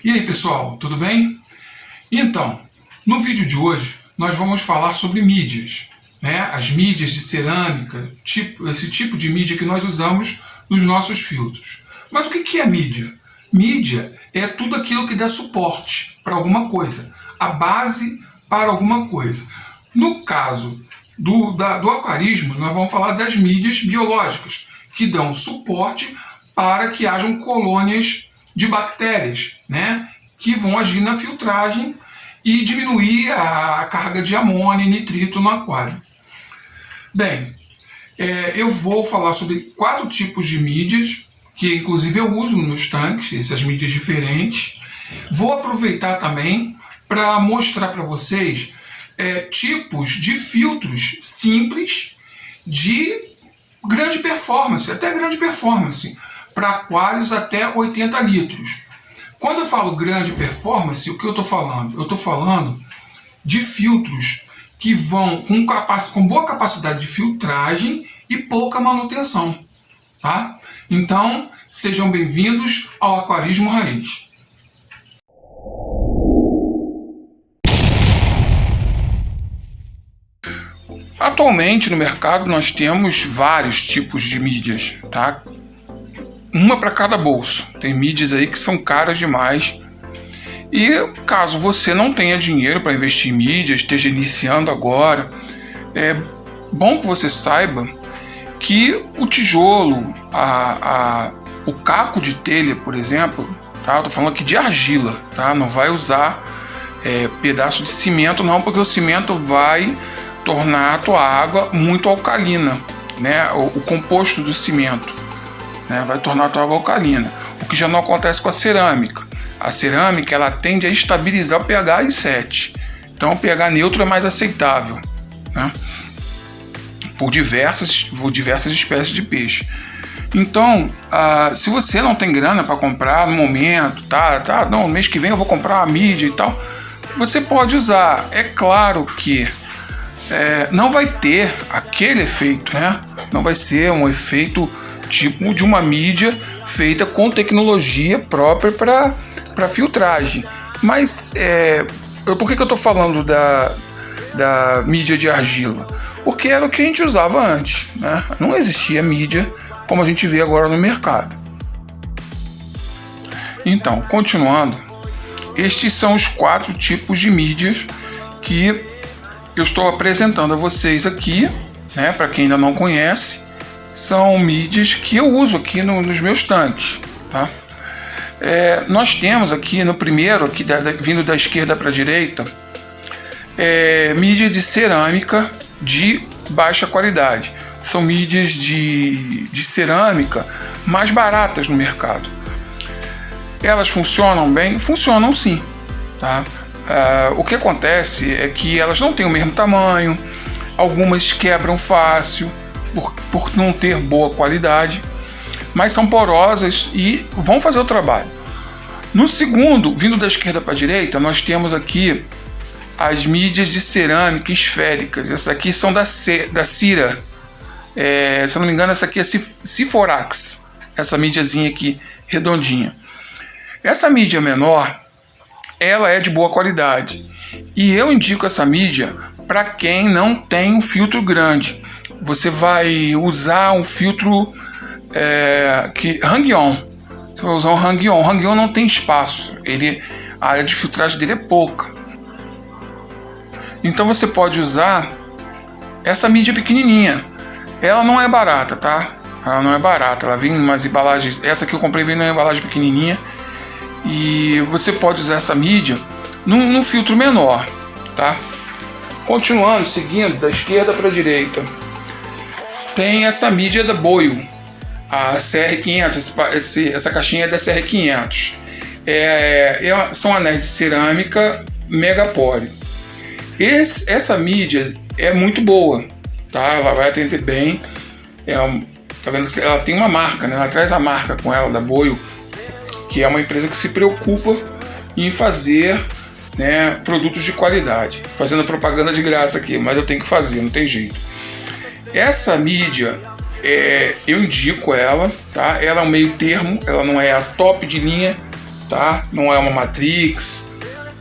E aí pessoal, tudo bem? Então, no vídeo de hoje nós vamos falar sobre mídias, né? As mídias de cerâmica, esse tipo de mídia que nós usamos nos nossos filtros. Mas o que é mídia? Mídia é tudo aquilo que dá suporte para alguma coisa, a base para alguma coisa. No caso do aquarismo, nós vamos falar das mídias biológicas, que dão suporte para que hajam colônias de bactérias, né, que vão agir na filtragem e diminuir a carga de amônia e nitrito no aquário. Bem, eu vou falar sobre 4 tipos de mídias, que inclusive eu uso nos tanques, essas mídias diferentes. Vou aproveitar também para mostrar para vocês tipos de filtros simples de grande performance, até grande performance, para aquários até 80 litros. Quando eu falo grande performance, o que eu estou falando? Eu estou falando de filtros que vão com boa capacidade de filtragem e pouca manutenção. Tá? Então, sejam bem-vindos ao Aquarismo Raiz. Atualmente no mercado nós temos vários tipos de mídias, tá? Uma para cada bolso. Tem mídias aí que são caras demais. E caso você não tenha dinheiro para investir em mídias, esteja iniciando agora, é bom que você saiba que o tijolo, o caco de telha, por exemplo, tá? Estou falando aqui de argila, tá? Não vai usar pedaço de cimento não, porque o cimento vai tornar a tua água muito alcalina, né? O composto do cimento, né? Vai tornar a tua água alcalina, o que já não acontece com a cerâmica. A cerâmica ela tende a estabilizar o pH em 7, então o pH neutro é mais aceitável, né? Por diversas espécies de peixe. Então, se você não tem grana para comprar no momento, no mês que vem eu vou comprar a mídia e tal, você pode usar. É claro que não vai ter aquele efeito, né? Não vai ser um efeito tipo de uma mídia feita com tecnologia própria para filtragem. Mas por que eu estou falando da mídia de argila? Porque era o que a gente usava antes, né? Não existia mídia como a gente vê agora no mercado. Então, continuando, estes são os 4 tipos de mídias que eu estou apresentando a vocês aqui, né? Para quem ainda não conhece, são mídias que eu uso aqui nos meus tanques, tá? Nós temos aqui no primeiro, aqui vindo da esquerda para a direita, mídia de cerâmica de baixa qualidade. São mídias de cerâmica mais baratas no mercado. Elas funcionam bem? Funcionam sim, tá? O que acontece é que elas não têm o mesmo tamanho, algumas quebram fácil por não ter boa qualidade, mas são porosas e vão fazer o trabalho. No segundo, vindo da esquerda para a direita, nós temos aqui as mídias de cerâmica esféricas. Essas aqui são da Cira. Se eu não me engano, essa aqui é Siforax, essa mídiazinha aqui redondinha. Essa mídia menor, ela é de boa qualidade e eu indico essa mídia para quem não tem um filtro grande. Você vai usar um filtro Hang-On. Você vai usar um Hang-On. O Hang-On não tem espaço, a área de filtragem dele é pouca. Então você pode usar essa mídia pequenininha. Ela não é barata, tá? Ela não é barata. Ela vem em umas embalagens. Essa que eu comprei vem numa embalagem pequenininha. E você pode usar essa mídia num filtro menor, tá? Continuando, seguindo da esquerda para a direita, tem essa mídia da Boyle, a CR500. Essa caixinha é da CR500. São anéis de cerâmica Megapore. Essa mídia é muito boa, tá? Ela vai atender bem. Tá vendo que ela tem uma marca, né? Ela traz a marca com ela da Boyle, que é uma empresa que se preocupa em fazer, né, produtos de qualidade. Fazendo propaganda de graça aqui, mas eu tenho que fazer, não tem jeito. Essa mídia, eu indico ela, tá? Ela é um meio termo, ela não é a top de linha, tá? Não é uma Matrix,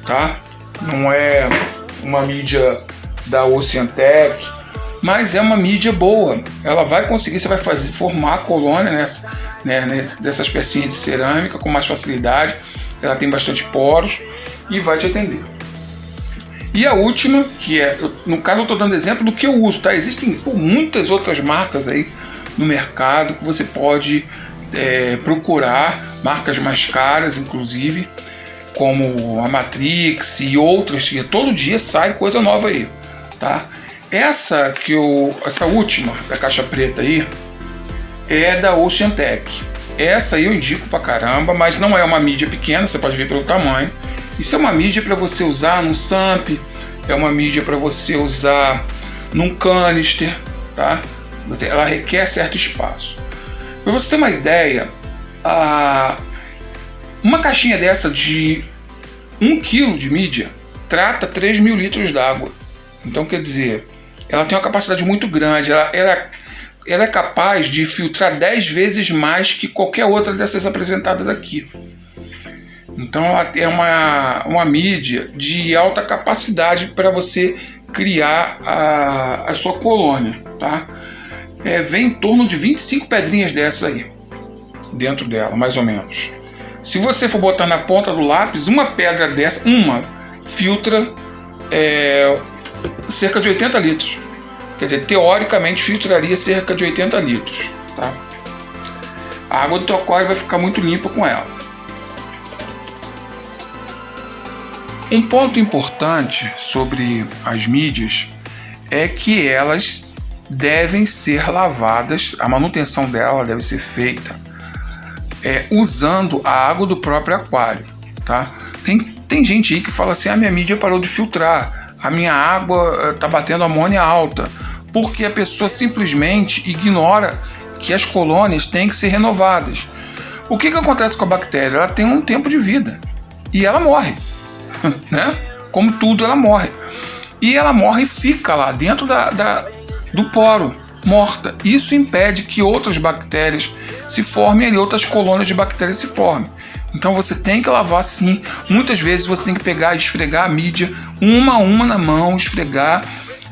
tá? Não é uma mídia da Oceantec, mas é uma mídia boa. Ela vai conseguir, você vai formar a colônia dessas pecinhas de cerâmica com mais facilidade. Ela tem bastante poros e vai te atender. E a última, que é, no caso eu estou dando exemplo do que eu uso, tá? Existem muitas outras marcas aí no mercado que você pode procurar, marcas mais caras inclusive, como a Matrix e outras, que todo dia sai coisa nova aí, tá? Essa última da caixa preta aí é da Oceantec. Essa aí eu indico pra caramba, mas não é uma mídia pequena, você pode ver pelo tamanho. Isso é uma mídia para você usar num SAMP, é uma mídia para você usar num canister, tá? Ela requer certo espaço. Para você ter uma ideia, uma caixinha dessa de 1 kg de mídia trata 3.000 litros d'água. Então, quer dizer, ela tem uma capacidade muito grande. Ela é capaz de filtrar 10 vezes mais que qualquer outra dessas apresentadas aqui. Então, ela é uma mídia de alta capacidade para você criar a sua colônia, tá? Vem em torno de 25 pedrinhas dessa aí dentro dela, mais ou menos. Se você for botar na ponta do lápis, uma pedra dessa, filtra cerca de 80 litros. Quer dizer, teoricamente filtraria cerca de 80 litros. Tá? A água do teu aquário vai ficar muito limpa com ela. Um ponto importante sobre as mídias é que elas devem ser lavadas, a manutenção dela deve ser feita usando a água do próprio aquário, tá? Tem gente aí que fala assim, a minha mídia parou de filtrar, a minha água está batendo amônia alta, porque a pessoa simplesmente ignora que as colônias têm que ser renovadas. O que acontece com a bactéria? Ela tem um tempo de vida e ela morre, né? Como tudo, ela morre. E ela morre e fica lá dentro do poro, morta. Isso impede que outras bactérias se formem ali, outras colônias de bactérias se formem. Então você tem que lavar sim. Muitas vezes você tem que pegar e esfregar a mídia uma a uma na mão, esfregar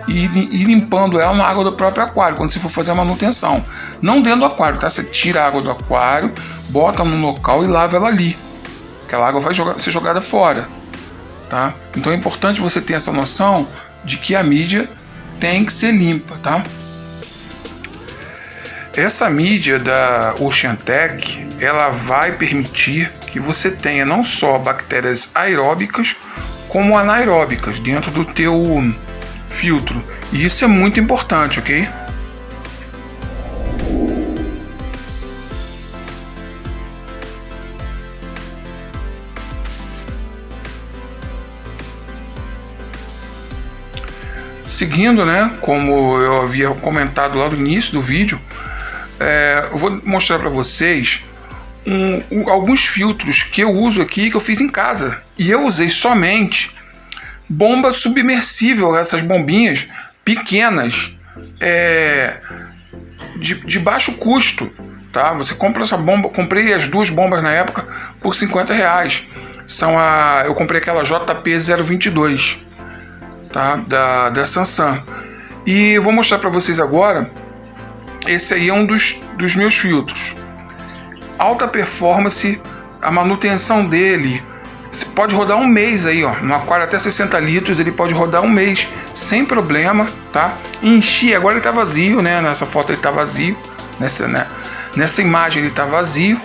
e limpando ela na água do próprio aquário, quando você for fazer a manutenção. Não dentro do aquário, tá? Você tira a água do aquário, bota no local e lava ela ali. Aquela água vai ser jogada fora, tá? Então é importante você ter essa noção de que a mídia tem que ser limpa, tá? Essa mídia da Oceantec, ela vai permitir que você tenha não só bactérias aeróbicas, como anaeróbicas dentro do teu filtro. E isso é muito importante, ok? Seguindo, né, como eu havia comentado lá no início do vídeo, eu vou mostrar para vocês alguns filtros que eu uso aqui, que eu fiz em casa. E eu usei somente bomba submersível, essas bombinhas pequenas, de baixo custo. Tá? Você compra essa bomba, comprei as 2 bombas na época por R$50. Eu comprei aquela JP022. Tá? Da Sansan. E eu vou mostrar para vocês agora. Esse aí é um dos meus filtros. Alta performance, a manutenção dele, você pode rodar um mês aí, ó, no aquário até 60 litros, ele pode rodar um mês sem problema, tá? Enchi, agora ele tá vazio, né? Nessa foto ele tá vazio, nessa imagem ele tá vazio,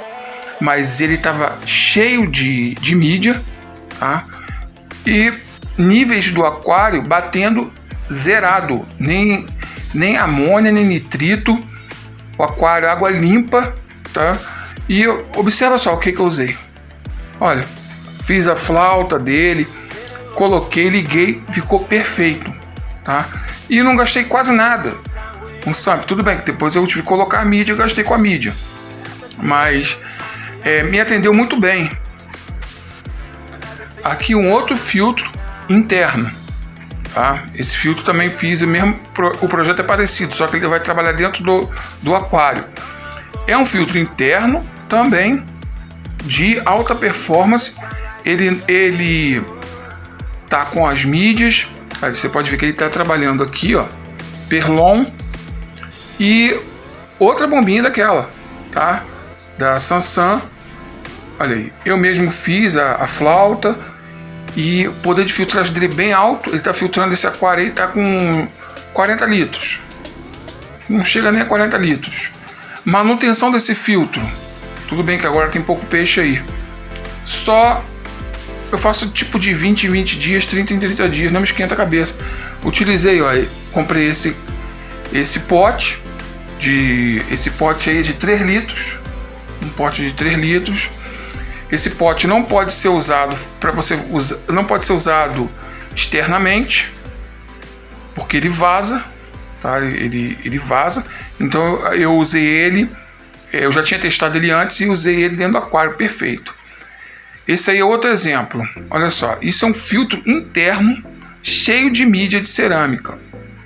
mas ele tava cheio de mídia, tá? E níveis do aquário batendo zerado, nem amônia, nem nitrito, o aquário, água limpa, tá? E observa só o que eu usei. Olha, fiz a flauta dele, coloquei, liguei, ficou perfeito, tá? E não gastei quase nada. Um SAMP, tudo bem que depois eu tive que colocar a mídia, eu gastei com a mídia, mas me atendeu muito bem. Aqui um outro filtro interno. Tá? Esse filtro também fiz, o projeto é parecido, só que ele vai trabalhar dentro do aquário. É um filtro interno também, de alta performance. Ele tá com as mídias. Aí você pode ver que ele está trabalhando aqui, ó, Perlon e outra bombinha daquela, tá? Da Sansan. Olha aí, eu mesmo fiz a flauta e o poder de filtragem dele é bem alto. Ele está filtrando esse aquário aí, tá com 40 litros. Não chega nem a 40 litros. Manutenção desse filtro. Tudo bem que agora tem pouco peixe aí. Só eu faço tipo de 20 em 20 dias, 30 em 30 dias, não me esquenta a cabeça. Utilizei, ó, comprei esse pote aí de 3 litros. Um pote de 3 litros. Esse pote não pode ser usado não pode ser usado externamente, porque ele vaza, tá? Ele vaza. Então eu usei ele, eu já tinha testado ele antes e usei ele dentro do aquário, perfeito. Esse aí é outro exemplo. Olha só, isso é um filtro interno cheio de mídia de cerâmica,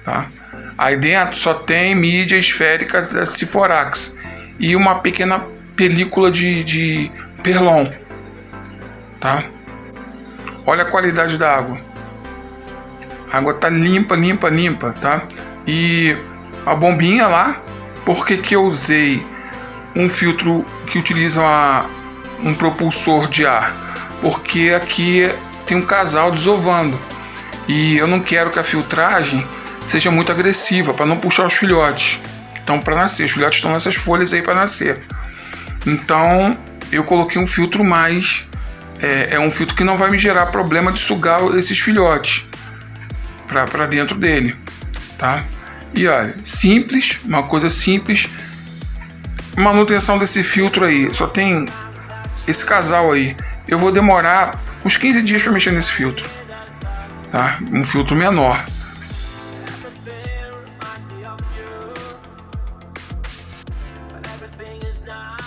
tá? Aí dentro só tem mídia esférica da Siforax e uma pequena película de Perlon, tá? Olha a qualidade da água. A água tá limpa, tá? E a bombinha lá, por que eu usei um filtro que utiliza um propulsor de ar? Porque aqui tem um casal desovando e eu não quero que a filtragem seja muito agressiva para não puxar os filhotes. Então, para nascer, os filhotes estão nessas folhas aí para nascer. Então, eu coloquei um filtro mais... É um filtro que não vai me gerar problema de sugar esses filhotes para dentro dele, tá? E olha, simples, uma coisa simples. Manutenção desse filtro aí, só tem esse casal aí. Eu vou demorar uns 15 dias para mexer nesse filtro, tá? Um filtro menor. Everything is nice.